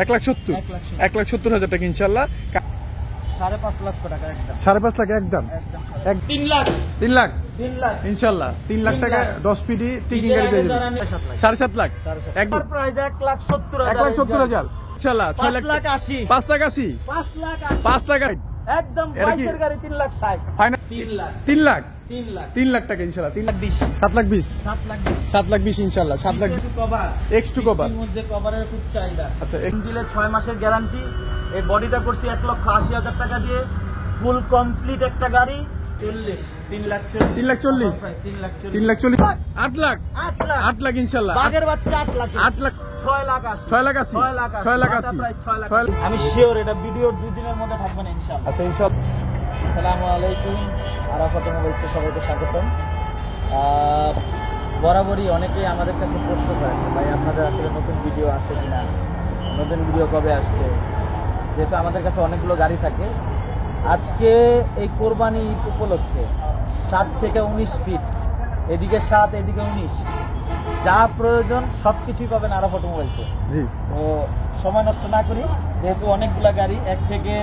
1,70,000 1,70,000 টাকা ইনশাআল্লাহ। 5.5 লাখ টাকা একদম। 5.5 লাখ একদম। 3 লাখ 3 লাখ ইনশাআল্লাহ। 3 লাখ টাকা 10 পিডি টিকিং গাড়ি পেয়ে যাবেন। 7.5 লাখ একদম। প্রাইস 1,70,000 1,70,000 ইনশাআল্লাহ। 6 লাখ 5,80 5 লাখ 80 5 লাখ একদম। বাইকের গাড়ি 3,60,000 ফাইনাল। 3 লাখ 3 লাখ টাকা ইনশাআল্লাহ। 3 লাখ 20 7 লাখ 20 7 লাখ 20 ইনশাআল্লাহ। 7 লাখ কভার X2 কভার এর মধ্যে কভারের খুব চাহিদা। আচ্ছা ইঞ্জিনের 6 মাসের গ্যারান্টি। এই বডিটা করছি 1,80,000 টাকা দিয়ে। ফুল কমপ্লিট একটা গাড়ি 3 লাখ 40 3 লাখ 40 8 লাখ 8 লাখ ইনশাআল্লাহ। বাগের বাচ্চা 8 লাখ 6 লাখ 80 6 লাখ 80 আমি শিওর এটা ভিডিওর 2 দিনের মধ্যে থাকবে না ইনশাআল্লাহ। আচ্ছা ইনশাআল্লাহ। আসসালামু আলাইকুম, আরাফাত মোবাইলসে সবাইকে স্বাগতম। বরাবরই অনেকেই আমাদের কাছে প্রশ্ন করে, ভাই আপনাদের আসলে নতুন ভিডিও আছে কিনা, নতুন ভিডিও কবে আসবে। যেহেতু আমাদের কাছে অনেকগুলো গাড়ি থাকে, আজকে এই কোরবানি ঈদ উপলক্ষে 7 থেকে 19 ফিট, এদিকে 7 এদিকে 19, যা প্রয়োজন সবকিছুই পাবেন আরাফাত মোবাইলসে। জি, তো সময় নষ্ট না করি, যেহেতু অনেকগুলা গাড়ি, এক থেকে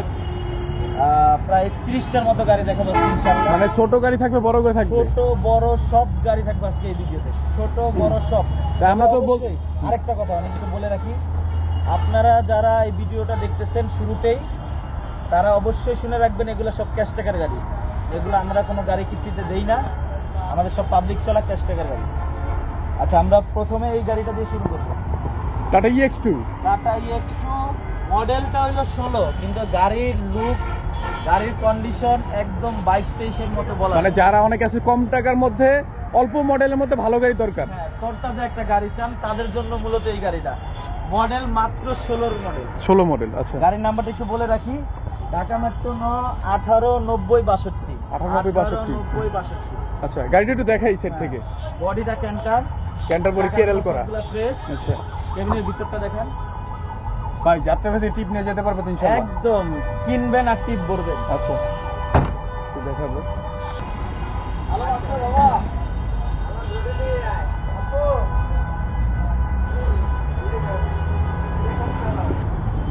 প্রায় 30টার মতো গাড়ি দেখাবো ইনশাআল্লাহ। মানে ছোট গাড়ি থাকবে, বড় গাড়ি থাকবে, ছোট বড় সব গাড়ি থাকবে আজকে এই ভিডিওতে, ছোট বড় সব। আমরা তো আরেকটা কথা অনেক কিছু বলে রাখি, আপনারা যারা এই ভিডিওটা দেখতেছেন শুরুতেই, তারা অবশ্যই শুনে রাখবেন এগুলো সব ক্যাশ টাকার গাড়ি। এগুলো আমরা কোনো গাড়ি কিস্তিতে দেই না, আমাদের সব পাবলিক চলা ক্যাশ টাকার গাড়ি। আচ্ছা, আমরা প্রথমে এই গাড়িটা দিয়ে শুরু করবো। টাটা EX2 মডেলটা হইলো 16, কিন্তু গাড়ির লুক, গাড়ির কন্ডিশন একদম 22-23 মতো বলা। মানে যারা অনেক আছে কম টাকার মধ্যে, অল্প মডেলের মধ্যে ভালো গাড়ি দরকার, হ্যাঁ, তরতাজা একটা গাড়ি চান, তাদের জন্য মূলত এই গাড়িটা। মডেল মাত্র 16 মডেল। আচ্ছা, গাড়ির নাম্বারটা একটু বলে রাখি, ঢাকা মেট্রো 1890-62 1890-62। আচ্ছা, গাড়িটা একটু দেখাই সেট থেকে। বডিটা ক্যান্টার বডি কেরাল করা ফ্রেশ। আচ্ছা, কেবিনের ভিতরটা দেখেন ভাই, যাত্রাবাড়ি টিপ নিয়ে যেতে পারবে তো ইনশাআল্লাহ। একদম কিনবেন আর টিপ ভরবেন। আচ্ছা, একটু দেখাবো।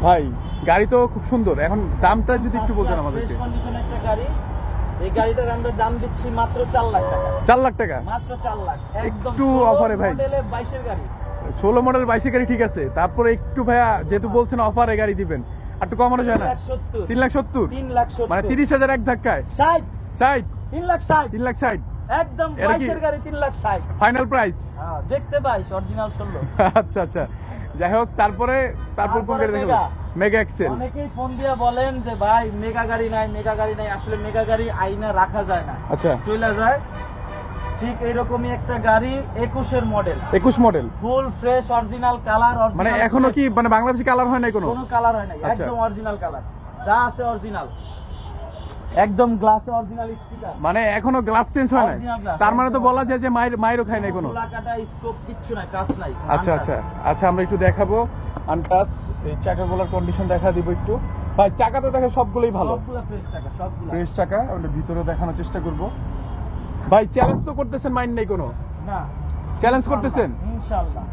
ভাই, গাড়ি তো খুব সুন্দর। এখন দামটা যদি একটু বলতেন আমাদেরকে। ফ্রেশ কন্ডিশন একটা গাড়ি। এই গাড়িটার আমরা দাম দিচ্ছি মাত্র 4 লাখ টাকা। 4 লাখ টাকা মাত্র 4 লাখ একদম। একটু অফারে ভাই, মডেলে 22 এর গাড়ি, 16 মডেল 22 গাড়ি ঠিক আছে। তারপরে একটু ভাইয়া যেহেতু বলছেন অফারে গাড়ি দিবেন, একটু কমানো যায় না? 3 লাখ 70 মানে 30,000 এক ধাক্কায় 60 3 লাখ 60 একদম 22 এর গাড়ি 3 লাখ 60 ফাইনাল প্রাইস। হ্যাঁ, দেখতে পাইস অরিজিনাল 16। আচ্ছা আচ্ছা, যাই হোক, তারপর কোন গাড়ি দেখব? Mega Excel. অনেকেই ফোন দিয়ে বলেন যে ভাই মেগা গাড়ি নাই। আসলে মেগা গাড়ি আইনা রাখা যায় না, আচ্ছা, চলে যায়। ঠিক এইরকমই একটা গাড়ি 21 এর model, 21 model, full fresh original colour. মানে এখনো কি মানে বাংলাদেশি কালার হয় নাই? কোনো কালার হয় নাই, একদম অরিজিনাল কালার, যা আছে অরিজিনাল, একদম গ্লাসে অরিজিনাল স্টিকার। মানে এখনো গ্লাস চেঞ্জ হয় নাই, তার মানে তো বলা যায় যে মাইরও খায় নাই কোনো। লাকাটা স্কোপ কিচ্ছু নাই, কাজ নাই। আচ্ছা আচ্ছা আচ্ছা, আমরা একটু দেখাবো আনটাচ। এই চাকাগুলোর কন্ডিশন দেখা দিব একটু। ভাই, চাকা তো দেখে সবগুলোই ভালো, সবগুলো ফ্রেশ চাকা, সবগুলো ফ্রেশ চাকা। ওটা ভিতরে দেখানোর চেষ্টা করব। ভাই, চ্যালেঞ্জ তো করতেছেন, মাইন্ড নেই কোনো? না, চ্যালেঞ্জ করতেছেন ইনশাআল্লাহ।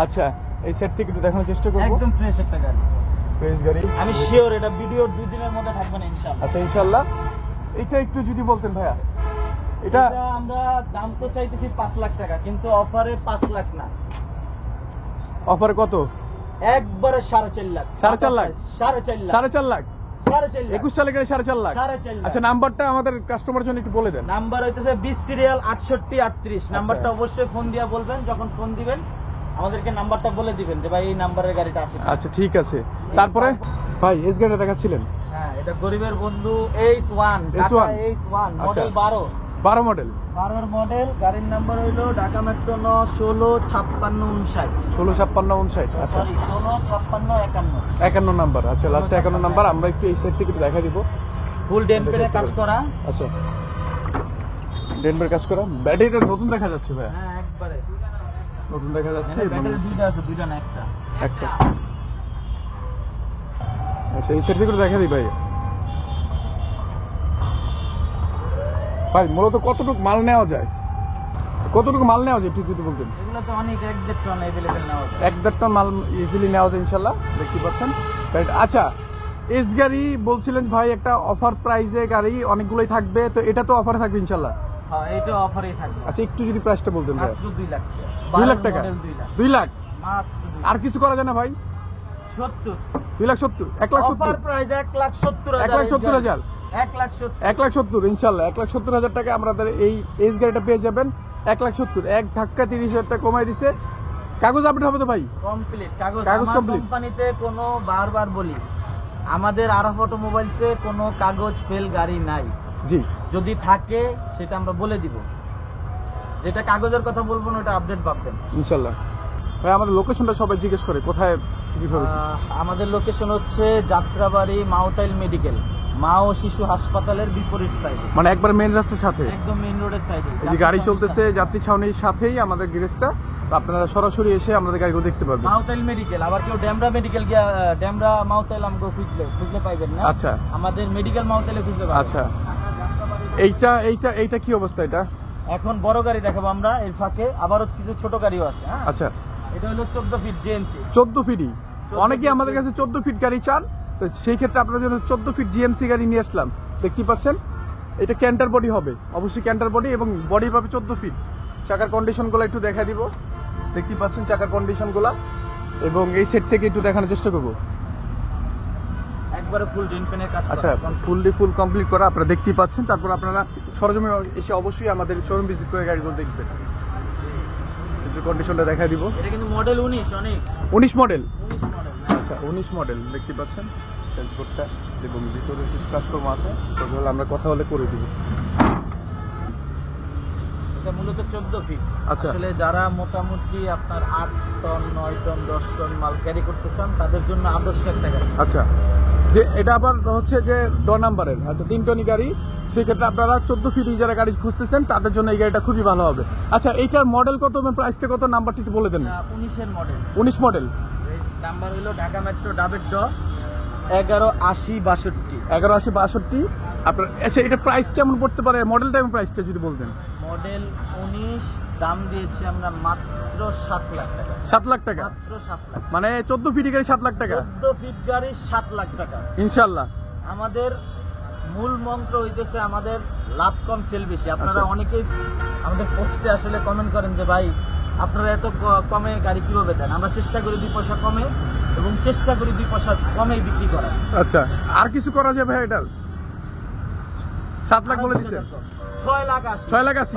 আচ্ছা, এই সেট থেকে একটু দেখানোর চেষ্টা করব। একদম ফ্রেশ একটা গাড়ি, ফ্রেশ গাড়ি। আমি শিওর এটা ভিডিওর 2 দিনের মধ্যে থাকবে না ইনশাআল্লাহ। আচ্ছা ইনশাআল্লাহ। এটা একটু যদি বলতেন ভাইয়া। এটা আমরা দাম তো চাইতেছি 5 লাখ টাকা, কিন্তু অফারে 5 লাখ না। অফার কত? একবারে 4.5 লাখ। 4.5 লাখ 4.5 লাখ 21 সালে গাড়ি 4.5 লাখ। আচ্ছা, নাম্বারটা আমাদের কাস্টমার জন্য একটু বলে দেন। নাম্বার হইতেছে 20 সিরিয়াল 6838। নাম্বারটা অবশ্যই ফোন দিয়া বলবেন, যখন ফোন দিবেন আমাদেরকে নাম্বারটা বলে দিবেন যে ভাই এই নাম্বারের গাড়িটা আছে। আচ্ছা, ঠিক আছে। তারপরে ভাই, এস গাড়িটা দেখাচ্ছিলেন। হ্যাঁ, এটা গরিবের বন্ধু H1 মডেল 12 মডেল, 12 মডেল। গাড়ির নাম্বার হইলো ঢাকা মেট্রো 165659। 165659। আচ্ছা, 165651 নাম্বার। আচ্ছা, লাস্টে 51 নাম্বার। আমরা একটু এই সাইড থেকে একটু দেখা দিব। ফুল ডেনপেরে কাজ করা। আচ্ছা, ডেনপের কাজ করা। ব্যাটারিটা নতুন দেখা যাচ্ছে ভাই। হ্যাঁ, একবারে নতুন দেখা যাচ্ছে। ব্যাটারি দুইটা আছে, দুইটা না একটা। আচ্ছা, এই সাইড থেকে একটু দেখা দিই ভাই। ভাই, মূলত কতটুকু মাল নেওয়া যায়? কতটুকু মাল নেওয়া যায় একটু যদি বলতেন? এগুলো তো অনেক 1-1.5 টন অ্যাভেলেবেল নেওয়া যায়। 1-1.5 টন মাল ইজিলি নেওয়া যায় ইনশাল্লাহ, দেখতে পাচ্ছেন। আচ্ছা, এস গাড়ি বলছিলেন ভাই একটা অফার প্রাইজে গাড়ি অনেকগুলোই থাকবে, তো এটা তো অফারে থাকবে ইনশাল্লাহ? হ্যাঁ, এটা অফারেই থাকবে। আচ্ছা, একটু যদি প্রাইসটা বলতেন ভাই। মাত্র 2 লাখ টাকা। 2 লাখ টাকা? 2 লাখ মাত্র 2 লাখ। আর মাত্র কিছু করা যায় না ভাই? 70 2,70,000 1,70,000 অফার প্রাইস 1,70,000 1,70,000 1,70,000 ইনশাল্লাহ 1,70,000 টাকা আমাদের এই এস গাড়িটা পেয়ে যাবেন। 1,70,000 এক ধাক্কা 30,000 টাকা কমাই দিছে। কাগজ আপডেট হবে তো ভাই? কমপ্লিট কাগজ। কাগজ আমার complete? কোম্পানিতে কোনো, বারবার বলি, আমাদের আরফ অটোমোবাইলসে কোনো কাগজ ফেল গাড়ি নাই। জি, যদি থাকে সেটা আমরা বলে দিব। যেটা কাগজের কথা বলবো না ওটা আপডেট পাবেন ইনশাল্লাহ। ভাই আমাদের লোকেশনটা সবাই জিজ্ঞেস করে কোথায় কিভাবে? আমাদের লোকেশন হচ্ছে যাত্রাবাড়ি মাওতাইল মেডিকেল, মা ও শিশু হাসপাতালের বিপরীত সাইডে, মানে একবার মেইন রাস্তার সাথে, একদম মেইন রোডের সাইডে। এই যে গাড়ি চলতেছে যাত্রী ছাউনির সাথেই আমাদের গ্যারেজটা, তো আপনারা সরাসরি এসে আমাদের গাড়িগুলো দেখতে পারবেন। মাওতাইল মেডিকেল, আবার কেউ ড্যামরা মেডিকেল গিয়া ড্যামরা মাওতাইল আমগো খুঁজলে পাইবেন না। আচ্ছা, আমাদের মেডিকেল মাওতাইলে খুঁজলে পাবেন। আচ্ছা, এইটা কি অবস্থা? এটা এখন বড় গাড়ি দেখাবো আমরা, এর ফাঁকে আবারও কিছু ছোট গাড়িও আছে। হ্যাঁ, আচ্ছা, এটা হলো 14 ফিট জিএমসি। 14 ফিটই অনেকেই আমাদের কাছে 14 ফিট গাড়ি চান, তো সেই ক্ষেত্রে আপনাদের জন্য 14 ফিট জিএমসি গাড়ি নিয়ে আসলাম। দেখতে পাচ্ছেন এটা ক্যান্টার বডি হবে, অবশ্যই ক্যান্টার বডি, এবং বডি পাবে 14 ফিট। চাকার কন্ডিশনগুলো একটু দেখা দিব, দেখতে পাচ্ছেন চাকার কন্ডিশনগুলো, এবং এই সেট থেকে একটু দেখানোর চেষ্টা করবো। একবারে ফুল ডিন পেনের কাজ করা। আচ্ছা, ফুল কমপ্লিট করা আপনারা দেখতেই পাচ্ছেন। তারপর আপনারা সরজমে এসে অবশ্যই আমাদের শোরুম ভিজিট করে গাড়িগুলো দেখবেন। একটু কন্ডিশনটা দেখা দিব। এটা কিন্তু মডেল 19, অনেক 19 মডেল। 19 মডেল। আচ্ছা, 19 মডেল দেখতে পাচ্ছেন ড্যাশবোর্ডটা, এবং ভিতরে কিছু কাস্টম আছে, সেগুলো আমরা কথা বলে করে দিব। এটা মূলত 14 ফিট। আচ্ছা, আসলে যারা মোটামুটি আপনার 8 টন 9 টন 10 টন মাল ক্যারি করতে চান তাদের জন্য আদর্শ একটা গাড়ি। আচ্ছা, যে এটা আবার হচ্ছে যে ড নাম্বারের, আচ্ছা 3 টনি গাড়ি, সেই ক্ষেত্রে আপনারা 14 ফিট যারা গাড়ি খুঁজতেছেন তাদের জন্য এই গাড়িটা খুবই ভালো হবে। আচ্ছা, এইটার মডেল কত এবং প্রাইসটা কত, নাম্বারটা একটু বলে দেন। 19 এর মডেল। 19 মডেল, নাম্বার হলো ঢাকা মেট্রো ডাবের ড 118062। 118062 আপনার। আচ্ছা, এটা প্রাইস কেমন পড়তে পারে, মডেলটা এবং প্রাইসটা যদি বলতেন। মডেল 19, দাম দিয়েছি আমরা মাত্র 7 লাখ টাকা। 7 লাখ টাকা? মাত্র 7 লাখ। মানে 14 ফিট গাড়ি 7 লাখ টাকা? 14 ফিট গাড়ি 7 লাখ টাকা ইনশাল্লাহ। আমাদের মূল মন্ত্র হইতেছে আমাদের লাভ কম সেল বেশি। আপনারা আচ্ছা। অনেকেই আমাদের পোস্টে আসলে কমেন্ট করেন যে ভাই আপনারা এত কমে গাড়ি কিভাবে দেন। আমরা চেষ্টা করি 2 পয়সা কমে, এবং চেষ্টা করি 2 পয়সা কমেই বিক্রি করার। আচ্ছা, আর কিছু করা যাবে ভাই এটার? 7 লাখ বলে দিচ্ছে। 6 লাখ 80। 6 লাখ 80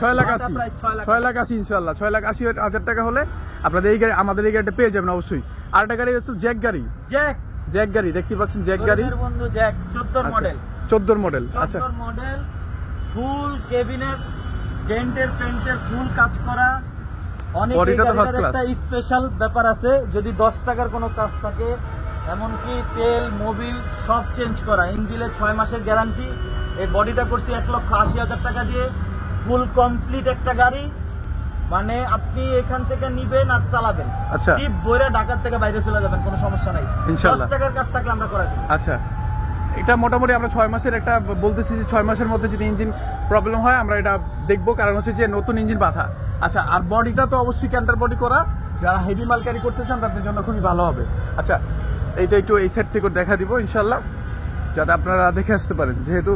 6 লাখ 80 প্রায় 6 লাখ 80 ইনশাআল্লাহ। 6,80,000 টাকা হলে আপনাদের এই গাড়ি, আমাদের এই গাড়িটা পেয়ে যাবেন অবশ্যই। আরেকটা গাড়ি হচ্ছে জ্যাক গাড়ি। জ্যাক গাড়ি দেখতে পাচ্ছেন, জ্যাক গাড়ি বন্ধু, জ্যাক 14 মডেল। 14 মডেল। আচ্ছা, 14 মডেল, ফুল কেবিনেট, ডেন্টের পেন্টের ফুল কাজ করা। অনেক একটা স্পেশাল ব্যাপার আছে, যদি 10 টাকার কোনো কাজ থাকে, এমনকি তেল মোবিল সব চেঞ্জ করা, ইঞ্জিনে 6 মাসের গ্যারান্টি। এই বডিটা করছি 1,80,000 টাকা দিয়ে, ফুল কমপ্লিট একটা গাড়ি। মানে আপনি এখান থেকে নিবেন আর চালাবেন। আচ্ছা, টিপ বইরা ঢাকার থেকে বাইরে চলে যাবেন, কোনো সমস্যা নাই। ইনশাআল্লাহ 10 টাকার কাজ থাকলে আমরা করা দিই। আচ্ছা, এটা মোটামুটি আমরা 6 মাসের একটা বলতেছি যে 6 মাসের মধ্যে যদি ইঞ্জিন প্রবলেম হয় আমরা এটা দেখবো, কারণ হচ্ছে যে নতুন ইঞ্জিন বাঁধা। আচ্ছা, আর বডিটা তো অবশ্যই ক্যান্টার বডি করা, যারা হেভি মাল ক্যারি করতে চান তাদের জন্য খুবই ভালো হবে। আচ্ছা, এইটা একটু এই সাইড থেকে দেখা দিব ইনশাল্লাহ, যাতে আপনারা দেখে আসতে পারেন। যেহেতু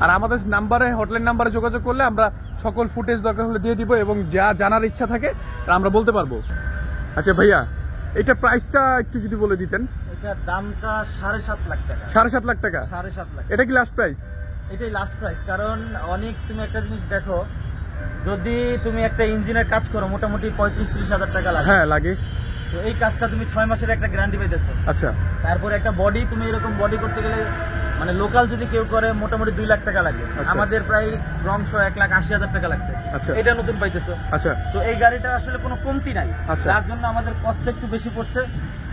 আর আমাদের নাম্বারে, হটলাইন নাম্বারে যোগাযোগ করলে আমরা সকল ফুটেজ দরকার হলে দিয়ে দিব, এবং যা জানার ইচ্ছা থাকে আমরা বলতে পারবো। আচ্ছা ভাইয়া, এটা প্রাইসটা একটু যদি বলে দিতেন। এটার দামটা 7.5 লাখ টাকা। 7.5 লাখ টাকা? 7.5 লাখ। এটা কি লাস্ট প্রাইস? এটাই লাস্ট প্রাইস। কারণ অনেক, তুমি একটা জিনিস দেখো, যদি তুমি একটা ইঞ্জিনের কাজ করো মোটামুটি 35-30 হাজার টাকা লাগে। হ্যাঁ লাগে। তো এই কাজটা তুমি 6 মাসের একটা গ্যারান্টি পাইতেছো। আচ্ছা, তারপরে একটা বডি, তুমি এরকম বডি করতে গেলে মানে লোকাল যদি কেউ করে মোটামুটি 2 লাখ টাকা লাগে। আমাদের প্রায় রংশ 1,80,000 টাকা লাগছে। আচ্ছা, এটা নতুন পাইতেছো। আচ্ছা, তো এই গাড়িটা আসলে কোনো কমতি নাই, আচ্ছা, যার জন্য আমাদের কষ্ট একটু বেশি পড়ছে,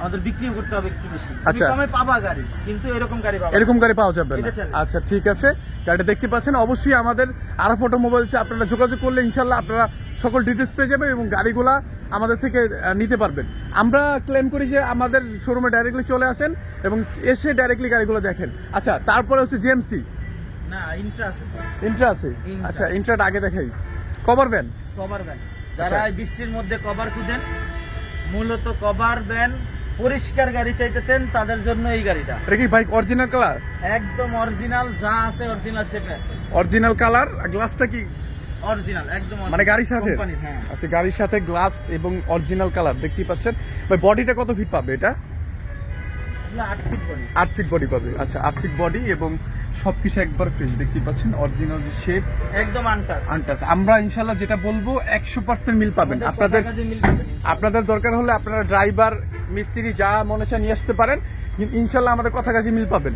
আমাদের বিক্রিও করতে হবে একটু বেশি। আচ্ছা, কমে পাবা গাড়ি, কিন্তু এরকম গাড়ি পাবা, এরকম গাড়ি পাওয়া যাবে না। আচ্ছা, ঠিক আছে, গাড়িটা দেখতে পাচ্ছেন। অবশ্যই আমাদের আরফ অটোমোবাইলসে আপনারা যোগাযোগ করলে ইনশাল্লাহ আপনারা সকল ডিটেলস পেয়ে যাবেন, এবং গাড়িগুলা আমাদের থেকে নিতে পারবেন। আমরা ক্লেম করি যে আমাদের শোরুমে ডাইরেক্টলি চলে আসেন এবং এসে ডাইরেক্টলি গাড়িগুলো দেখেন। আচ্ছা, তারপরে হচ্ছে জিএমসি না, ইন্ট্রা আছে। ইন্ট্রা আছে? আচ্ছা, ইন্ট্রাটা আগে দেখাই। Cover van cover van. যারা এই বৃষ্টির মধ্যে কভার খুঁজেন, মূলত কভার ভ্যান পরিষ্কার গাড়ি চাইতেছেন, তাদের জন্য এই গাড়িটা। এটা কি বাইক অরিজিনাল কালার? একদম অরিজিনাল, যা আছে অরিজিনাল শেপে আছে। অরিজিনাল কালার, গ্লাসটা কি অরিজিনাল একদম মানে গাড়ির সাথে? কোম্পানির, হ্যাঁ। আচ্ছা, গাড়ির সাথে গ্লাস এবং অরিজিনাল কালার দেখতেই পাচ্ছেন ভাই। বডিটা কত ফিট পাবে এটা? 8 ফিট বডি। 8 ফিট বডি পাবে। আচ্ছা, 8 ফিট বডি এবং সবকিছু একবার ফ্রেশ দেখতেই পাচ্ছেন, অরিজিনাল যে শেপ একদম আনটাচ। আমরা ইনশাআল্লাহ যেটা বলবো 100% মিল পাবেন। আপনাদের দরকার হলে আপনারা ড্রাইভার মিস্ত্রি যা মনে চায় নিয়ে আসতে পারেন, কিন্তু ইনশাআল্লাহ আমাদের কথা কাজে মিল পাবেন।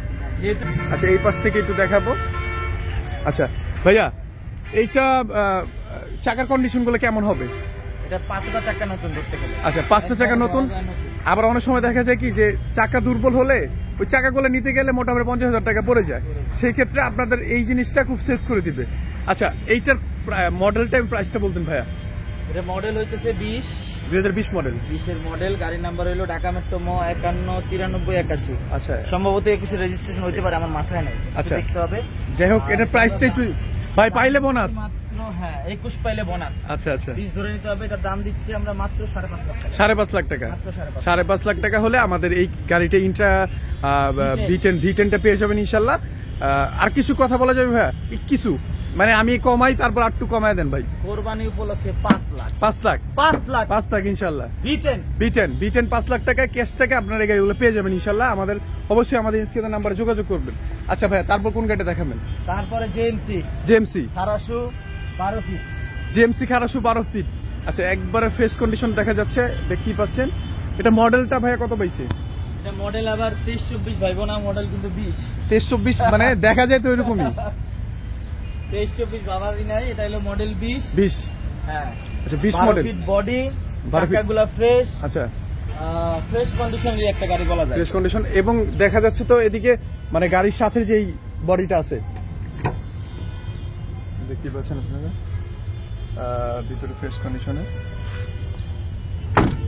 আচ্ছা, এই পাশ থেকে একটু দেখাবো। আচ্ছা ভাইয়া, এইটা চাকার কন্ডিশন গুলো কেমন হবে? এটা 5টা চাকা নতুন ধরতে গেলে। আচ্ছা, 5টা চাকা নতুন। আবার অনেক সময় দেখা যায় কি যে চাকা দুর্বল হলে ওই চাকাগুলো নিতে গেলে মোটামুটি 50,000 টাকা পড়ে যায়। সেই ক্ষেত্রে আপনাদের এই জিনিসটা খুব সেভ করে দিবে। আচ্ছা, এইটার মডেলটা প্রাইসটা বলতেন ভাইয়া? এটা মডেল হইতেছে 2020 মডেল। 20 এর মডেল। গাড়ির নাম্বার হলো ঢাকা মেট্রো ম 519381। আচ্ছা, সম্ভবত 21 রেজিস্ট্রেশন হইতে পারে, আমার মাথায় নাই। আচ্ছা, দেখতে হবে। যাই হোক, এটার প্রাইসটা একটু ভাই পাইলে বোনাস। হ্যাঁ, 21 পাইলে বোনাস। আচ্ছা আচ্ছা, 20 ধরে নিতে হবে। এটার দাম দিচ্ছি আমরা মাত্র 5.5 লাখ টাকা। 5.5 লাখ টাকা। মাত্র 5.5 লাখ টাকা হলে আমাদের এই গাড়িটা ইন্ট্রা V10টা পেয়ে যাবেন ইনশাল্লাহ। আর কিছু কথা বলা যাবে ভাইয়া? কিছু মানে আমি কমাই, তারপর আর একটু কমায় দেন ভাই। কোরবানি উপলক্ষে 5 লাখ। 5 লাখ 5 লাখ ইনশাল্লাহ। V10 5 লাখ টাকা ক্যাশ টাকা আপনার এই গাড়িগুলো পেয়ে যাবেন ইনশাল্লাহ। অবশ্যই আমাদের স্ক্রিনের নাম্বারে যোগাযোগ করবেন। আচ্ছা ভাইয়া, তারপর কোন গাড়িটা দেখাবেন? তারপরে জেএমসি 12 ফিট। JMC 12 fit. আচ্ছা, একবারে ফ্রেশ কন্ডিশন দেখা যাচ্ছে, দেখতেই পাচ্ছেন। এটা মডেলটা ভাইয়া কত পাইছে? এটা মডেল আবার 23-24 ভাইবো না, মডেল কিন্তু 20। 23-24 মানে দেখা যায় তো এরকমই। 23-24 বাবারই নাই, এটা হলো মডেল 20। হ্যাঁ, আচ্ছা, 20 মডেল। 12 ফিট বডি, চাকাগুলো ফ্রেশ। আচ্ছা, ফ্রেশ কন্ডিশনের একটা গাড়ি বলা যায়। ফ্রেশ কন্ডিশন এবং দেখা যাচ্ছে তো এদিকে মানে গাড়ির সাথে যেই বডিটা আছে দেখতে পাচ্ছেন আপনারা, ভিতরে ফ্রেশ কন্ডিশনে।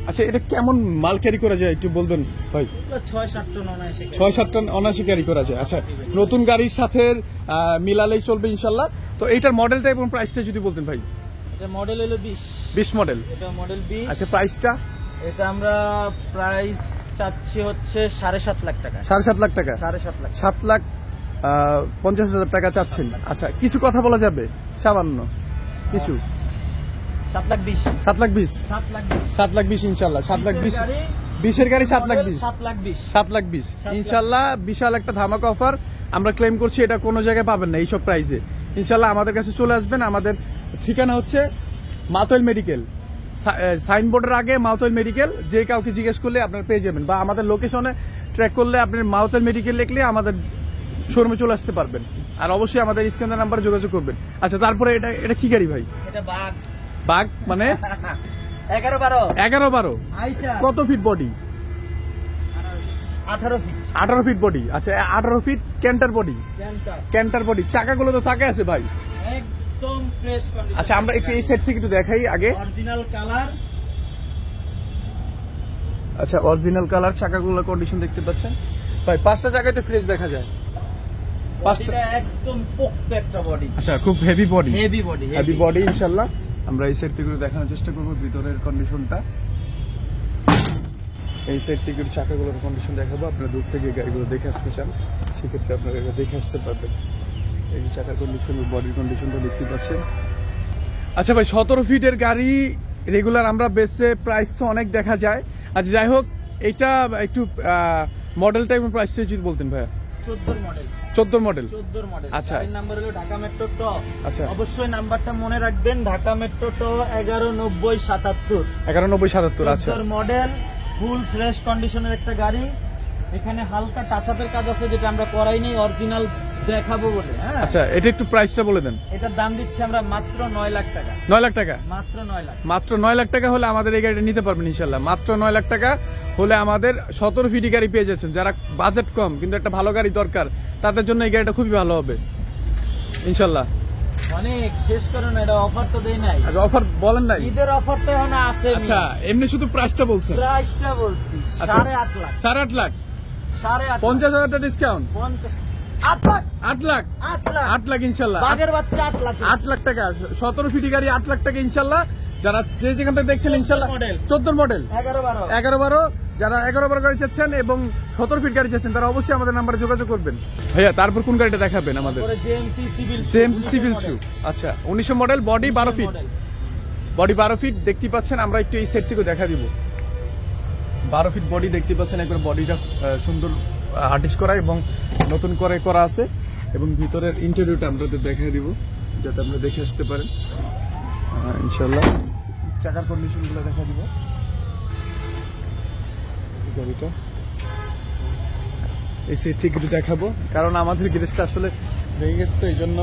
আচ্ছা, এটা কেমন মাল ক্যারি করা যায় একটু বলবেন ভাই? 6-7 টন অনায়াসে। 6-7 টন অনায়াসে ক্যারি করা যায়। আচ্ছা, নতুন গাড়ির সাথে মিলালেই চলবে ইনশাল্লাহ। তো এইটার মডেলটা এবং প্রাইসটা যদি বলতেন ভাই? এটা মডেল হলো 20 মডেল। এটা মডেল 20। আচ্ছা, প্রাইসটা? এটা আমরা প্রাইস চাচ্ছি হচ্ছে 7.5 লাখ টাকা। 7.5 লাখ টাকা। 7.5 লাখ 7,50,000 টাকা চাচ্ছেন। আচ্ছা, কিছু কথা বলা যাবে? সামান্য কিছু? 7,20,000। 7,20,000 7,20,000 ইনশাল্লাহ। 7,20,000 20-এর গাড়ি 7,20,000 7,20,000 ইনশাল্লাহ। বিশাল একটা ধামাকা অফার আমরা ক্লেম করছি, এটা কোনো জায়গায় পাবেন না এইসব প্রাইসে। ইনশাল্লাহ আমাদের কাছে চলে আসবেন। আমাদের ঠিকানা হচ্ছে মাতোয়াইল মেডিকেল, সাইনবোর্ডের আগে মাতোয়াইল মেডিকেল। যে কাউকে জিজ্ঞেস করলে আপনারা পেয়ে যাবেন, বা আমাদের লোকেশনে ট্র্যাক করলে আপনি মাতোয়াইল মেডিকেল লিখলে আমাদের শোরুমে চলে আসতে পারবেন। আর অবশ্যই আমাদের স্ক্রিনের নাম্বারে যোগাযোগ করবেন। আচ্ছা, তারপরে এটা কি গাড়ি ভাই? এটা বাগ মানে 11-12 কত ফিট বডি? 18 fit body. আচ্ছা, 18 ফিট ক্যান্টার বডি। চাকাগুলো তো থাকে আছে ভাই, একদম ফ্রেশ কন্ডিশন। আচ্ছা, আমরা একটু এই সাইড থেকে একটু দেখাই আগে। Original colour. আচ্ছা, অরিজিনাল কালার, চাকাগুলো কন্ডিশন দেখতে পাচ্ছেন ভাই। 5টা জায়গাতে ফ্রেশ দেখা যায়। 5টা একদম পোক্ত একটা বডি। আচ্ছা, খুব হেভি বডি ইনশাআল্লাহ। আমরা এই সাইড থেকে দেখানোর চেষ্টা করব ভিতরের কন্ডিশনটা। এই সাইড থেকে চাকাগুলোর কন্ডিশন দেখাবো। আপনারা দূর থেকে গাড়িগুলো দেখে আসতে চান, সেক্ষেত্রে আপনারা দেখে আসতে পারবেন। এই চাকার কন্ডিশন, বডির কন্ডিশনটা দেখতে পাচ্ছেন। আচ্ছা ভাই, 17 ফিটের গাড়ি রেগুলার আমরা বেসে প্রাইস তো অনেক দেখা যায়। আচ্ছা, যাই হোক, এটা একটু মডেলটা এবং প্রাইসটা যদি বলতেন ভাইয়া? 14 মডেল। আচ্ছা, এর নাম্বার হলো ঢাকা মেট্রো ট। আচ্ছা, অবশ্যই নাম্বারটা মনে রাখবেন, ঢাকা মেট্রো ট 119077। 119077। আচ্ছা, 14 মডেল, ফুল ফ্রেশ কন্ডিশনের একটা গাড়ি। এখানে হালকা টাচ আপের কাজ আছে, যেটা আমরা করাইনি, অরিজিনাল দেখাবো বলে। হ্যাঁ, আচ্ছা, এটা একটু প্রাইসটা বলে দেন। এটার দাম দিচ্ছি আমরা মাত্র 9 লাখ টাকা। 9 লাখ টাকা মাত্র 9 লাখ টাকা হলে আমাদের এই গাড়িটা নিতে পারবেন ইনশাল্লাহ। মাত্র 9 লাখ টাকা হলে আমাদের 17 ফিটি গাড়ি পেয়ে যাচ্ছেন। যারা বাজেট কম কিন্তু একটা ভালো গাড়ি দরকার, তাদের জন্য এই গাড়িটা খুবই ভালো হবে ইনশাল্লাহ। অনেক শেষ করুন, এটা অফার তো দেই নাই। আচ্ছা, অফার বলেন নাই? ঈদের অফার তো এখন আছে। আচ্ছা, এমনি শুধু প্রাইসটা বলছেন? প্রাইসটা বলছি 8.5 লাখ। 8.5 লাখ 8.5 50,000 টাকা ডিসকাউন্ট। 8 লাখ 8 লাখ 8 লাখ ইনশাল্লাহ। বাগের বাচ্চা 8 লাখ 8 লাখ টাকা 17 ফিটি গাড়ি 8 লাখ টাকা ইনশাল্লাহ। যারা যে যেখানটা দেখছেন ইনশাল্লাহ 14 মডেল 11-12 যারা 11-12 গাড়ি চাচ্ছেন এবং 17 ফিট গাড়ি চাচ্ছেন তারা অবশ্যই আমাদের নাম্বারে যোগাযোগ করবেন। ভাইয়া তারপর কোন গাড়িটা দেখাবেন আমাদের? জেএমসি সিভিল শু। আচ্ছা 1900 model, body 12 feet, body 12 feet দেখতে পাচ্ছেন। আমরা একটু এই সাইড থেকে দেখা দিব। 12 ফিট বডি দেখতে পাচ্ছেন, একবার বডিটা সুন্দর আর্টিস্ট করা এবং নতুন করে করা আছে এবং ভিতরের ইন্টেরিয়রটা আপনাদের দেখিয়ে দিব যাতে আপনারা দেখে আসতে পারেন ইনশাল্লাহ। চাকার কন্ডিশনগুলো দেখা দিব গাড়িটা এই সাইড থেকে একটু দেখাবো, কারণ আমাদের গ্যারেজটা আসলে ভেঙে গেছে তো এই জন্য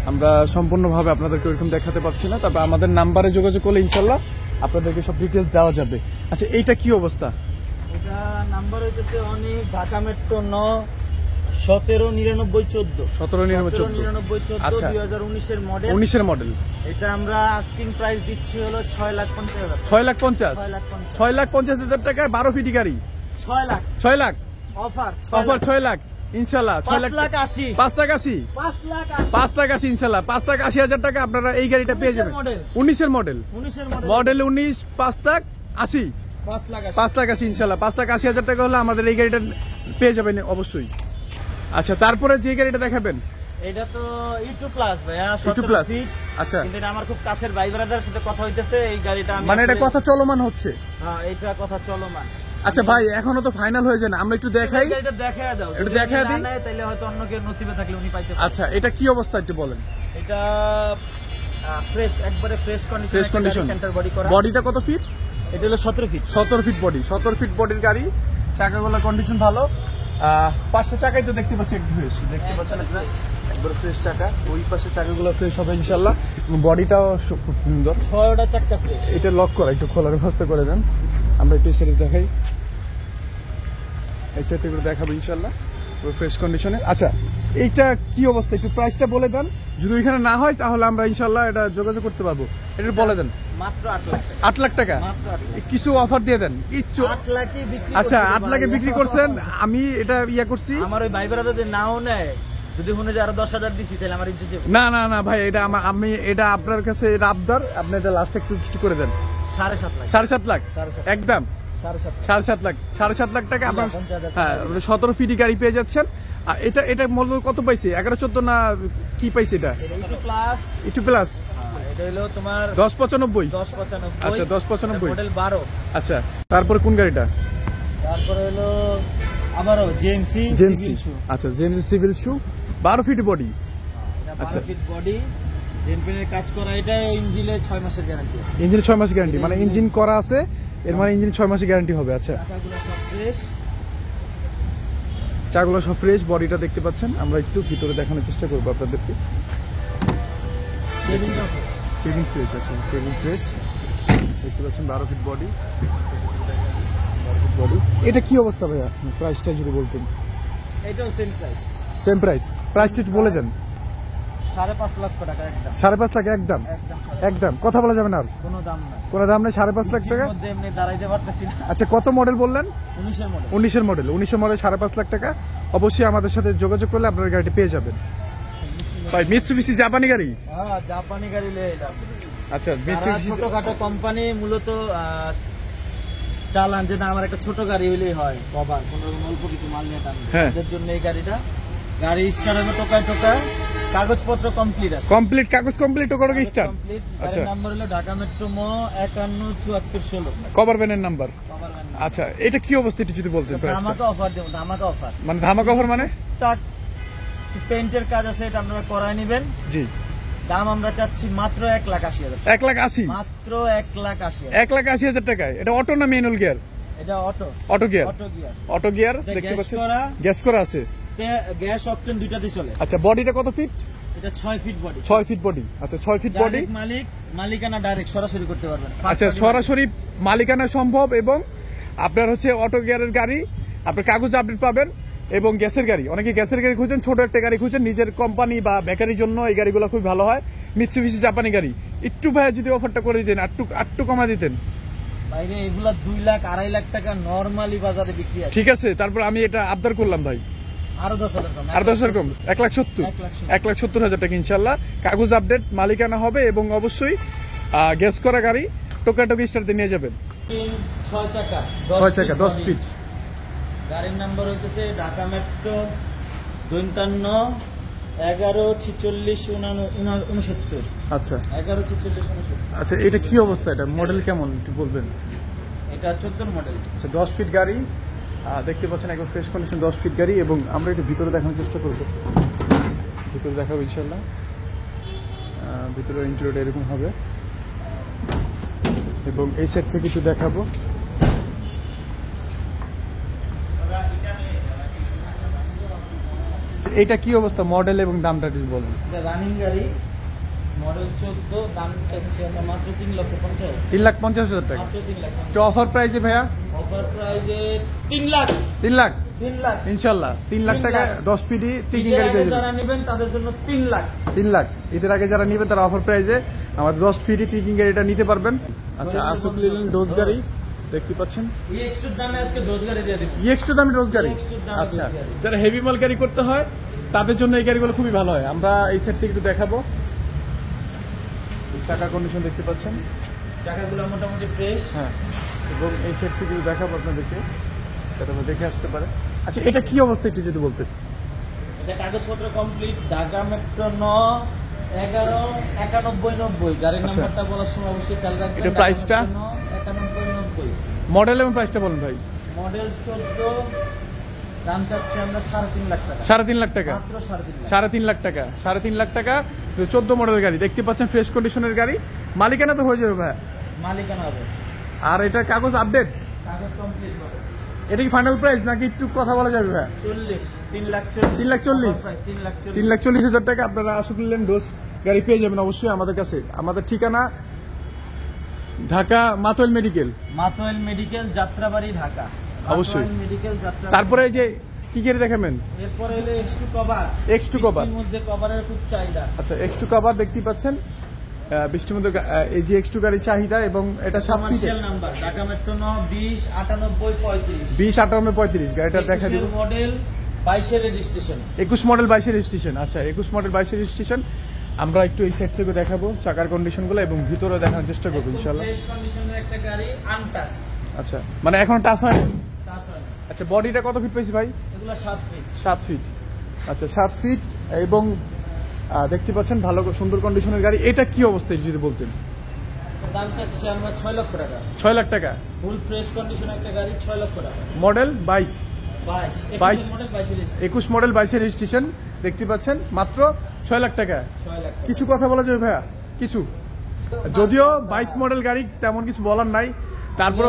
আমরা সম্পূর্ণভাবে আপনাদেরকে ওইরকম দেখাতে পারছি না। তবে আমাদের নাম্বারে যোগাযোগ করলে ইনশাল্লাহ আপনাদেরকে সব ডিটেলস দেওয়া যাবে। আচ্ছা এইটা কি অবস্থা? এটা নাম্বার হইতেছে অনেক ঢাকা মেট্রো 9 179914 179914 আচ্ছা 2019 এর মডেল 19 এর মডেল। এটা আমরা আস্কিং প্রাইস দিচ্ছি হলো 6,50,000 6,50,000 টাকায় 12 ফিটি গাড়ি 6 লাখ অফার অফার 6 লাখ ইনশাল্লাহ। 5 লাখ 80 5 লাখ 80 5 লাখ 80 ইনশাল্লাহ। 5 লাখ 80,000 টাকা আপনারা এই গাড়িটা পেয়ে যাবেন। 19 এর মডেল মডেল 19 5 লাখ 80 5 লাখ 80 ইনশাল্লাহ। 5 লাখ 80,000 টাকা হলে আমাদের এই গাড়িটা পেয়ে যাবেন অবশ্যই। আচ্ছা তারপরে যে গাড়িটা দেখাবেন এটা তো E2 প্লাস ভাইয়া, E2 প্লাস। আচ্ছা এটা আমার খুব কাছের ভাই ব্রাদারের সাথে কথা হইতেছে এই গাড়িটা আমি মানে এটা কথা চলমান হচ্ছে। হ্যাঁ এটা কথা চলমান। আচ্ছা ভাই এখনো তো ফাইনাল হয়ে যায় না, আমরা একটু দেখাই। এটা দেখায় দাও, এটা দেখায় দিই তাহলে হয়তো অন্য কেউ নসিবে থাকলে উনি পাইতে পারে। আচ্ছা এটা কি অবস্থা একটু বলেন। এটা ফ্রেশ, একবারে ফ্রেশ কন্ডিশন সেন্টার বডি করা। বডিটা কত ফিট? এটা হলো 17 ফিট বডি 17 ফিট বডির গাড়ি। চাকাগুলো কন্ডিশন ভালো, পাঁচটা চাকাই তো দেখতে পাচ্ছি একটু ফ্রেশ, দেখতে পাচ্ছেন একবার ফ্রেশ চাকা। ওই পাশে চাকাগুলো ফ্রেশ হবে ইনশাল্লাহ। বডিটাও খুব সুন্দর, 6টা চাকা ফ্রেশ। এটা লক করা, একটু খোলার ব্যবস্থা করে দেন। আমরা একটু এই সাইডে দেখাই, এই সাইড থেকে দেখাবো ইনশাল্লাহ ফ্রেশ কন্ডিশনে। আচ্ছা এইটা কি অবস্থা একটু প্রাইসটা বলে দেন, যদি ওইখানে না হয় তাহলে আমরা ইনশাল্লাহ এটা যোগাযোগ করতে পারবো। এটা বলে দেন। মাত্র 8 লাখ 8 লাখ টাকা কিছু অফার দিয়ে দেন কিচ্ছু। 8 লাখে বিক্রি। আচ্ছা 8 লাখে বিক্রি করছেন, আমি এটা ইয়া করছি। আমার ওই ভাই ব্রাদার যদি নাও নেয়, যদি শুনে যে আরো 10,000 দিছি তাহলে আমার ইজ্জত যাবে। না না না ভাই, এটা আমি এটা আপনার কাছে এটা আবদার, আপনি এটা লাস্ট একটু কিছু করে দেন। 7.5 লাখ একদম 7.5 লাখ টাকা আপনার। হ্যাঁ 17 ফিটি গাড়ি পেয়ে যাচ্ছেন। আর এটা মূলত কত পাইছে? 11-14 না কি পাইছে? এটা E2 প্লাস। এটা হলো তোমার 1095। আচ্ছা 1095 মডেল 12। আচ্ছা তারপরে কোন গাড়িটা? তারপরে হলো আবারও জেএমসি। আচ্ছা জেএমসি সিভিল শু 12 ফিট বডি। আচ্ছা 12 ফিট বডি, ডেনপিনের কাজ করা। এটা ইঞ্জিনের 6 মাসের গ্যারান্টি আছে। ইঞ্জিনের 6 মাসের গ্যারান্টি মানে ইঞ্জিন করা আছে, এর মানে ইঞ্জিন 6 মাসের গ্যারান্টি হবে। আচ্ছা চাকাগুলো সব ফ্রেশ, চাকাগুলো সব ফ্রেশ, বডিটা দেখতে পাচ্ছেন। আমরা একটু ভিতরে দেখানোর চেষ্টা করবো আপনাদেরকে। কেবিন ফ্রেশ আছে, কেবিন ফ্রেশ দেখতে পাচ্ছেন। 12 ফিট বডি। এটা কি অবস্থা ভাইয়া, প্রাইসটা যদি বলতেন? এটাও সেম প্রাইসটা একটু বলে দেন। 5.5 লাখ টাকা একদম। 5.5 লাখ একদম একদম কথা বলা যাবে না আর কোনো দাম নাই, কোনো দাম নেই। 5.5 লাখ টাকা মধ্যে এমনি দাঁড়াইতে পারতেছি না। আচ্ছা কত মডেল বললেন? 19 এর মডেল 5.5 লাখ টাকা। অবশ্যই আমাদের সাথে যোগাযোগ করলে আপনার গাড়িটি পেয়ে যাবেন। ভাই মিৎসুবিশি জাপানি গাড়ি। হ্যাঁ জাপানি গাড়ি লইলাম। আচ্ছা মিৎসুবিশি ছোটখাটো কোম্পানি মূলত চালান যে না আমার একটা ছোট গাড়ি হইলেই হয়, কভার কোনো অল্প কিছু মাল নিয়ে টানবে, এদের জন্য এই গাড়িটা। গাড়ি স্টার্ট হবে টোকায়, কাগজপত্র কমপ্লিট আছে। কাগজ কমপ্লিট টোকায় স্টার্ট। আচ্ছা নাম্বার হলো ঢাকা মেট্রো ম 517416 কভার ভ্যানের নাম্বার। আচ্ছা এটা কি অবস্থা একটু যদি বলতেন। ধামাকা অফার দেব, ধামাকা অফার মানে ধামাকা অফার মানে পেইন্টের কাজ আছে, এটা আপনারা করায় নেবেন। জি দাম আমরা চাচ্ছি মাত্র 1,80,000। 1,80,000 মাত্র 1,80,000। 1,80,000 টাকায়। এটা অটো না ম্যানুয়াল গিয়ার? এটা অটো গিয়ার দেখতে পাচ্ছেন। গ্যাস করা আছে, গ্যাস অকটেন দুইটাতে চলে। আচ্ছা বডিটা কত ফিট? এটা 6 ফিট বডি। 6 fit body. আচ্ছা 6 ফিট বডি। মালিকানা ডাইরেক্ট সরাসরি করতে পারবেন। আচ্ছা সরাসরি মালিকানা সম্ভব এবং আপনার হচ্ছে অটো গিয়ারের গাড়ি, আপনার কাগজ আপডেট পাবেন এবং গ্যাসের গাড়ি। অনেকে গ্যাসের গাড়ি খুঁজছেন, ছোট একটা গাড়ি খুঁজছেন নিজের কোম্পানি বা বেকারির জন্য, এই গাড়িগুলো খুব ভালো হয়। মিৎসুবিশি জাপানি গাড়ি একটু ভাইয়া যদি অফারটা করে দিতেন, একটু কমা দিতেন। বাইরে এগুলা 2 লাখ 2.5 লাখ টাকা নরমালি বাজারে বিক্রি আছে। ঠিক আছে তারপর আমি এটা আবদার করলাম ভাই, আরো 10,000 কম। আর 10,000 কম, 1,70,000, 1,70,000 টাকা ইনশাল্লাহ। কাগজ আপডেট, মালিকানা হবে এবং অবশ্যই গ্যাস করা গাড়ি, টোকাটোকি স্টার্টে নিয়ে যাবেন। 6 চাকা, 6 চাকা 10 ফিট। গাড়ির নাম্বার হইতেছে ঢাকা মেট্রো 52 11 46 69। আচ্ছা 11 46 69। আচ্ছা, এটা কি অবস্থা, এটা মডেল কেমন একটু বলবেন? এটা 14 মডেল। আচ্ছা 10 ফিট গাড়ি, দেখতে পাচ্ছেন একদম ফ্রেশ কন্ডিশন 10 ফিট গাড়ি। এবং আমরা একটু ভিতরে দেখানোর চেষ্টা করব, ভিতরে দেখাবো ইনশাল্লাহ। ভিতরের ইন্টেরিয়রটা এরকম হবে এবং এই সেট থেকে একটু দেখাবো। এটা কি অবস্থা, মডেল এবং দামটা একটু বলুন। এটা রানিং গাড়ি, মডেল 14, দাম চাচ্ছি আমরা মাত্র 3,50,000। 3,50,000 টাকা। মাত্র 3 লাখ। তো অফার প্রাইসে ভাইয়া অফার প্রাইসে 3 লাখ। 3 লাখ 3 লাখ ইনশাল্লাহ। 3 লাখ টাকা 10 ফিটি টিকিং গাড়ি পেয়ে যাবেন। যারা নেবেন তাদের জন্য 3 লাখ। 3 লাখ ঈদের আগে যারা নেবেন তারা অফার প্রাইসে আমাদের 10 ফিটি টিকিং গাড়িটা নিতে পারবেন। আচ্ছা আসুক নিলেন ডোজ গাড়ি, দেখতে পাচ্ছেন EX2 দামে আজকে ডোজ গাড়ি দিয়ে দিই। EX2 দামি ডোজ গাড়ি। EX2 দামে আচ্ছা, ডোজ গাড়ি। যারা হেভি মাল গাড়ি করতে হয় তাদের জন্য এই গাড়িগুলো খুবই ভালো হয়। আমরা এই সেট থেকে একটু দেখাবো। চাকা কন্ডিশন দেখতে পাচ্ছেন, চাকাগুলো মোটামুটি ফ্রেশ। হ্যাঁ, এবং এই সেট থেকে একটু দেখাবো আপনাদেরকে, যাতে আপনারা দেখে আসতে পারে। আচ্ছা এটা কি অবস্থা একটু যদি বলতেন। এটা কাগজপত্র কমপ্লিট, ঢাকা মেট্রো 9 11 91 90। গাড়ির আচ্ছা। নাম্বারটা বলার সময় অবশ্যই খেয়াল রাখবেন। এটা প্রাইসটা? 91 90। মডেল এবং প্রাইসটা বলুন ভাই। মডেল 14, দাম চাচ্ছি আমরা 3.5 লাখ টাকা। 3.5 লাখ টাকা। মাত্র 3.5 লাখ। 3.5 লাখ টাকা, 3.5 লাখ টাকা। 14 মডেলের গাড়ি দেখতে পাচ্ছেন, ফ্রেশ কন্ডিশনের গাড়ি, মালিকানা তো হয়ে যাবে ভাই। মালিকানা হবে। আর এটা কাগজ আপডেট, কাগজ কমপ্লিট হবে। এটা কি ফাইনাল প্রাইস নাকি একটু কথা বলা যাবে ভাই? 40, 3 লাখ 40। 3 লাখ 40। 3 লাখ 40। 3,40,000 টাকা আপনারা আসুক নিলেন ডোজ গাড়ি পেয়ে যাবেন অবশ্যই আমাদের কাছে। আমাদের ঠিকানা ঢাকা মাতোয়াল মেডিকেল। মাতোয়াল মেডিকেল, যাত্রাবাড়ি, ঢাকা। অবশ্যই। মাতোয়াল মেডিকেল, যাত্রাবাড়ি। তারপরে এই যে কি গাড়ি দেখাবেন? এরপরে হলো X2 কভার। X2 cover. বৃষ্টির মধ্যে কভারের খুব চাহিদা। আচ্ছা X2 কভার দেখতেই পাচ্ছেন, বৃষ্টির মধ্যে এই যে X2 গাড়ির চাহিদা। এবং এটা 7 feet, commercial number, Dhaka metro 9 20 98 35। 20 98 35 গাড়িটা দেখা দিব। মডেল 22 এর রেজিস্ট্রেশন। 21 মডেল 22 এর রেজিস্ট্রেশন। আচ্ছা 21 মডেল 22 এর রেজিস্ট্রেশন। আমরা একটু এই সেট থেকে দেখাবো চাকার কন্ডিশনগুলো এবং ভিতরে দেখানোর চেষ্টা করবো ইনশাআল্লাহ। ফ্রেশ কন্ডিশনের একটা গাড়ি, আনটাচ। আচ্ছা মানে এখন টাচ হয় না? টাচ হয় না। আচ্ছা বডিটা কত ফিট পাইছি ভাই? এগুলো 7 ফিট। 7 ফিট। আচ্ছা 7 ফিট এবং দেখতে পাচ্ছেন ভালো সুন্দর কন্ডিশনের গাড়ি। এটা কি অবস্থা যদি বলতেন? দাম চাচ্ছি আমরা 6 লক্ষ টাকা। 6 লাখ টাকা। ফুল ফ্রেশ কন্ডিশনের একটা গাড়ি, 6 লক্ষ টাকা। মডেল 22 22 মডেল 22 এর রেজিস্ট্রেশন। 21 মডেল 22 এর রেজিস্ট্রেশন দেখতে পাচ্ছেন, মাত্র 6 লাখ টাকা। 6 লাখ টাকা। কিছু কথা বলা যাবে ভাইয়া? কিছু, যদিও 22 মডেল গাড়ি তেমন কিছু বলার নাই, তারপর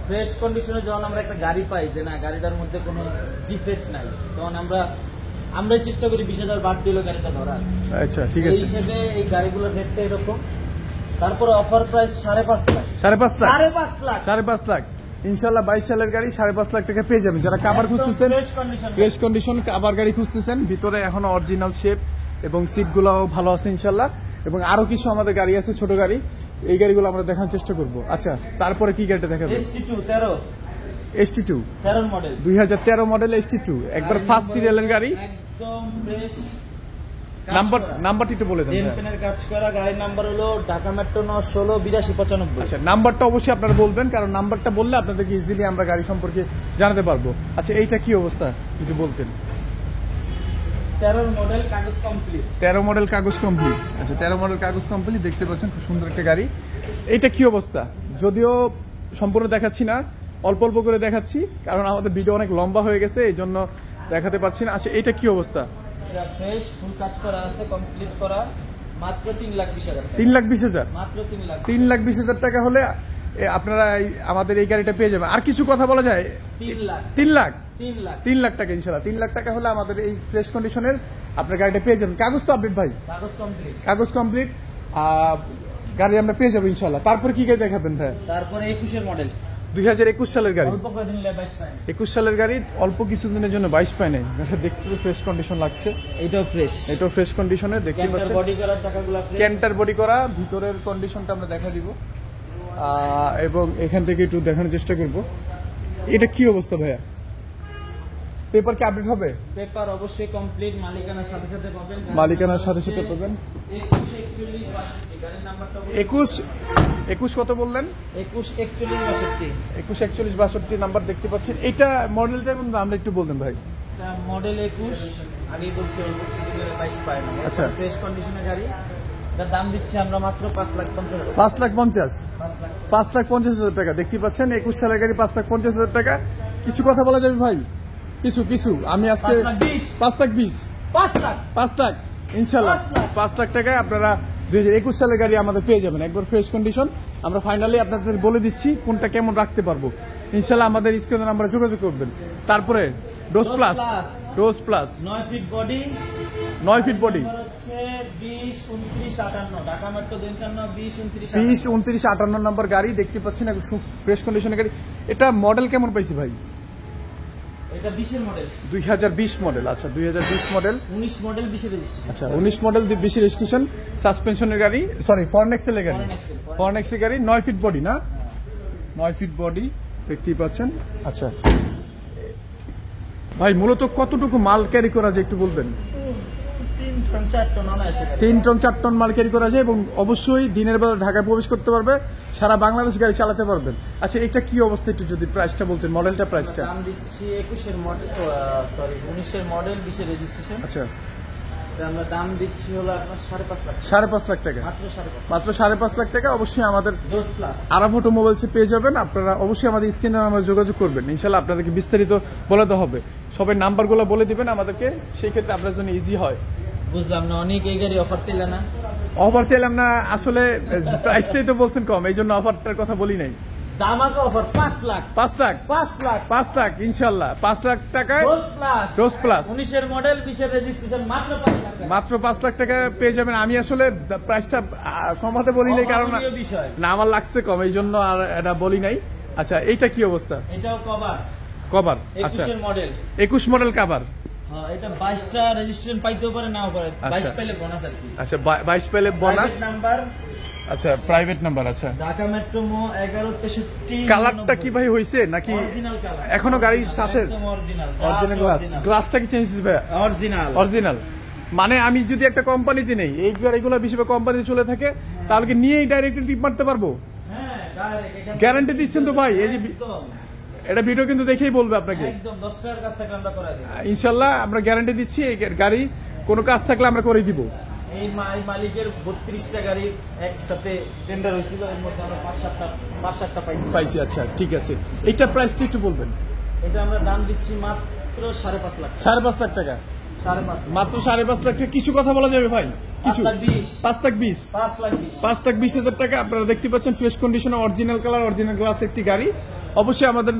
ফ্রেশ কন্ডিশনে যখন আমরা একটা গাড়ি পাই যে না গাড়িটার মধ্যে কোনো ডিফেক্ট নাই, তখন আমরা চেষ্টা করি 20,000 বাদ দিল গাড়িটা ধরার। আচ্ছা ঠিক এই আছে। হিসেবে এই গাড়িগুলোর রেটটা এরকম। তারপরে অফার প্রাইস 5.5 লাখ। 5.5 লাখ। 5.5 লাখ। 5.5 লাখ ইনশাল্লাহ। 22 সালের গাড়ি 5.5 লাখ টাকা পেয়ে যাবেন। যারা কাভার খুঁজতেছেন, fresh condition. Fresh condition cover গাড়ি খুঁজতেছেন, ভিতরে এখনো অরিজিনাল শেপ এবং সিটগুলোও ভালো আছে ইনশাল্লাহ। এবং আরো কিছু আমাদের গাড়ি আছে, ছোট গাড়ি, এই গাড়িগুলো আমরা দেখানোর চেষ্টা করব। আচ্ছা তারপরে কি গাড়িটা দেখাবেন? ST2 13 ST2 13 model. 2013 model ST2, একবার ফার্স্ট সিরিয়ালের গাড়ি, একদম ফ্রেশ। নাম্বারটি একটু বলে দেন। পেনের কাজ করা গাড়ির নাম্বার হলো ঢাকা মেট্রো 9 16 82 95। আচ্ছা নাম্বারটা অবশ্যই আপনারা বলবেন, কারণ নাম্বারটা বললে আপনাদেরকে ইজিলি আমরা গাড়ি সম্পর্কে জানাতে পারবো। আচ্ছা এইটা কি অবস্থা যদি বলতেন? 13 মডেল, কাগজ কমপ্লিট। 13 মডেল কাগজ কমপ্লিট। আচ্ছা 13 মডেল কাগজ কমপ্লিট দেখতে পাচ্ছেন, খুব সুন্দর একটা গাড়ি। এইটা কি অবস্থা? যদিও সম্পূর্ণ দেখাচ্ছি না, অল্প অল্প করে দেখাচ্ছি, কারণ আমাদের ভিডিও অনেক লম্বা হয়ে গেছে, এই জন্য দেখাতে পারছি না। আচ্ছা এইটা কি অবস্থা? এটা ফ্রেশ, ফুল কাজ করা আছে, কমপ্লিট করা, মাত্র 3,20,000 টাকা। 3,20,000। মাত্র 3 লাখ। 3,20,000 টাকা হলে আপনারা আমাদের এই গাড়িটা পেয়ে যাবেন। আর কিছু কথা বলা যায়? 3 লাখ। 3 লাখ। 3 লাখ। 3 লাখ টাকা ইনশাল্লাহ। 3 লাখ টাকা হলে আমাদের এই ফ্রেশ কন্ডিশনের আপনার গাড়িটা পেয়ে যাবেন। কাগজ তো আপডেট ভাই? কাগজ কমপ্লিট। কাগজ কমপ্লিট, গাড়ি আমরা পেয়ে যাবো ইনশাল্লাহ। তারপর কি গাড়ি দেখাবেন ভাই? তারপরে 21 এর মডেল, 2021 সালের গাড়ি। অল্প কয়েকদিন নিলে 22 পায়। 21 সালের গাড়ি, অল্প কিছুদিনের জন্য 22 পায় নাই। দেখতে ফ্রেশ কন্ডিশন লাগছে, এটাও ফ্রেশ। এটাও ফ্রেশ কন্ডিশনে দেখতে ক্যান্টার পাচ্ছেন। বডি করা, চাকাগুলো ফ্রেশ। ক্যান্টার বডি করা, ভিতরের কন্ডিশনটা আমরা দেখা দিব এবং এখান থেকে একটু দেখানোর চেষ্টা করব। এটা কি অবস্থা ভাইয়া? পেপার কি আপডেট হবে? পেপার অবশ্যই কমপ্লিট, মালিকানার সাথে সাথে পাবেন। মালিকানার সাথে সাথে পাবেন। 21 41 62 গাড়ির নাম্বারটা 21 কত বললেন? 21 41 62। 21 41 62 নাম্বার দেখতে পাচ্ছেন। এটা মডেলটা এবং দামটা একটু বলবেন ভাই। এটা মডেল 21, আগেই বলছি 22 পায় না। আচ্ছা। ফ্রেশ কন্ডিশনের গাড়ি। এটার দাম দিচ্ছি আমরা মাত্র 5,50,000 টাকা। 5,50,000 5,50,000 টাকা দেখতে পাচ্ছেন। 21 সালের গাড়ি 5,50,000 টাকা। কিছু কথা বলা যাবে ভাই? কিছু আমি আজকে 5,20,000 5 লাখ ইনশাল্লাহ 5 লাখ টাকায় আপনারা 2021 সালের গাড়ি আমাদের পেয়ে যাবেন, একবার ফ্রেশ কন্ডিশন। আমরা ফাইনালি আপনাদের বলে দিচ্ছি কোনটা কেমন রাখতে পারবো। ইনশাল্লাহ আমাদের স্ক্রিনে নাম্বারে যোগাযোগ করবেন। তারপরে ডোজ plus 9 feet body 9 feet body হচ্ছে 20 29 58 ঢাকা মেট্রো 20 29 58 নম্বর গাড়ি দেখতে পাচ্ছেন, একদম ফ্রেশ কন্ডিশনের গাড়ি। এটা মডেল কেমন পাইছি ভাই? এটা 20 এর মডেল, 2020 মডেল। আচ্ছা 2020 মডেল, 19 মডেল 20 এর রেজিস্ট্রেশন। আচ্ছা 19 মডেল 20 রেজিস্ট্রেশন, সাসপেনশনের গাড়ি, সরি ফরনেক্সেলের গাড়ি, ফরনেক্সের গাড়ি 9 ফিট বডি না? 9 ফিট বডি দেখতেই পাচ্ছেন। আচ্ছা ভাই মূলত কতটুকু মাল ক্যারি করা যায় একটু বলবেন? 3 টন 4 টন অনায়াসে। 3 টন 4 টন মাল ক্যারি করা যায় এবং অবশ্যই দিনের বেলা ঢাকায় প্রবেশ করতে পারবে, সারা বাংলাদেশ গাড়ি চালাতে পারবেন। আচ্ছা এটা কি অবস্থা একটু যদি প্রাইসটা বলতেন, মডেলটা প্রাইসটা? দাম দিচ্ছি 21 এর মডেল, সরি 19 এর মডেল 20 এর রেজিস্ট্রেশন। আচ্ছা আমরা দাম দিচ্ছি হলো আপনার 5.5 লাখ, 5.5 লাখ টাকা, মাত্র 5.5 লাখ টাকা। অবশ্যই আমাদের ডোজ প্লাস আরাফ অটোমোবাইলসে পেয়ে যাবেন। আপনারা অবশ্যই আমাদের স্ক্রিনে আমরা যোগাযোগ করবেন, ইনশাল্লাহ আপনাদেরকে বিস্তারিত বলে দেওয়া হবে। সবাই নাম্বারগুলো বলে দিবেন আমাদেরকে, সেই ক্ষেত্রে আপনার জন্য ইজি হয়। বুঝলাম না, অনেক এই গাড়ি অফার ছিল না। অফার চাইলাম না, আসলে প্রাইসটাই তো বলছেন কম, এই জন্য অফারটার কথা বলি নাই। দামাকা অফার 5 লাখ 5 লাখ ইনশাল্লাহ 5 লাখ টাকায় ডোজ প্লাস 19 এর মডেল 20 এর রেজিস্ট্রেশন মাত্র 5 লাখ টাকা, মাত্র 5 লাখ টাকা পেয়ে যাবেন। আমি আসলে প্রাইসটা কমাতে বলি নাই, কারণ না আমার লাগছে কম, এই জন্য আর এটা বলি নাই। আচ্ছা এইটা কি অবস্থা? এটাও কভার। আচ্ছা 21 এর মডেল, 21 মডেল কভার। হ্যাঁ এটা 22টা রেজিস্ট্রেশন পাইতেও পারে নাও পারে, 22 পেলে বোনাস আর কি। আচ্ছা 22 পেলে বোনাস নাম্বার, আচ্ছা প্রাইভেট নাম্বার। আচ্ছা ঢাকা মেট্রো 1163। কালারটা কি ভাই হইছে নাকি অরিজিনাল কালার? এখনো গাড়ির সাথে একদম অরিজিনাল গ্লাসটা কি চেঞ্জ হইছে ভাই? অরিজিনাল মানে আমি যদি একটা কোম্পানিতে নেই, এই গাড়িগুলো বেশিরভাগ কোম্পানিতে চলে থাকে, তাহলে কি নিয়েই ডাইরেক্ট টিপ মারতে পারবো? হ্যাঁ ডাইরেক্ট গ্যারান্টি দিচ্ছেন তো ভাই? এই যে এটা ভিডিও কিন্তু দেখেই বলবে আপনাকে, একদম 10 টাকার কাছ থেকে আমরা করে দিই ইনশাআল্লাহ আমরা গ্যারান্টি দিচ্ছি। এই গাড়ি কোনো কাজ থাকলে আমরা করে দিব। এই মালিকের 32টা গাড়ি একসাথে টেন্ডার হয়েছিল, এর মধ্যে আমরা 5-7টা পাইছি। আচ্ছা ঠিক আছে, এইটা প্রাইসটা একটু বলবেন? এটা আমরা দাম দিচ্ছি মাত্র 5.5 লাখ। 5.5 লাখ টাকা, 5.5 মাত্র 5.5 লাখ টাকা। কিছু কথা বলা যাবে ভাই? কিছু 5,20,000 টাকা। আপনারা দেখতে পাচ্ছেন ফ্রেশ কন্ডিশনে, অরিজিনাল কালার, অরিজিনাল গ্লাস একটি গাড়ি। অবশ্যই আমাদের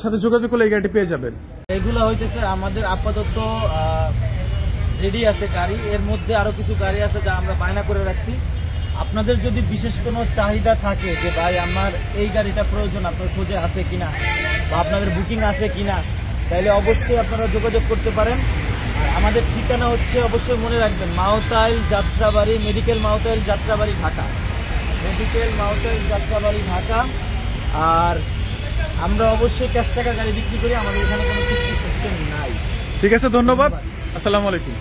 সাথে যোগাযোগ করলে এই গাড়িটি পেয়ে যাবেন। এগুলো হইতেছে আমাদের আপাতত রেডি আছে গাড়ি, এর মধ্যে আরো কিছু গাড়ি আছে যা আমরা বায়না করে রাখছি। আপনাদের যদি বিশেষ কোনো চাহিদা থাকে যে ভাই আমার এই গাড়িটা প্রয়োজন, আপনার খোঁজে আছে কিনা বা আপনাদের বুকিং আছে কিনা, তাহলে অবশ্যই আপনারা যোগাযোগ করতে পারেন। আর আমাদের ঠিকানা হচ্ছে অবশ্যই মনে রাখবেন, মাওতাইল যাত্রাবাড়ি, মেডিকেল মাওতাইল যাত্রাবাড়ি ঢাকা। আর আমরা অবশ্যই ক্যাশ টাকা গাড়ি বিক্রি করি, আমাদের এখানে কোনো কিস্তি সিস্টেম নাই। ঠিক আছে, ধন্যবাদ, আসসালামু আলাইকুম।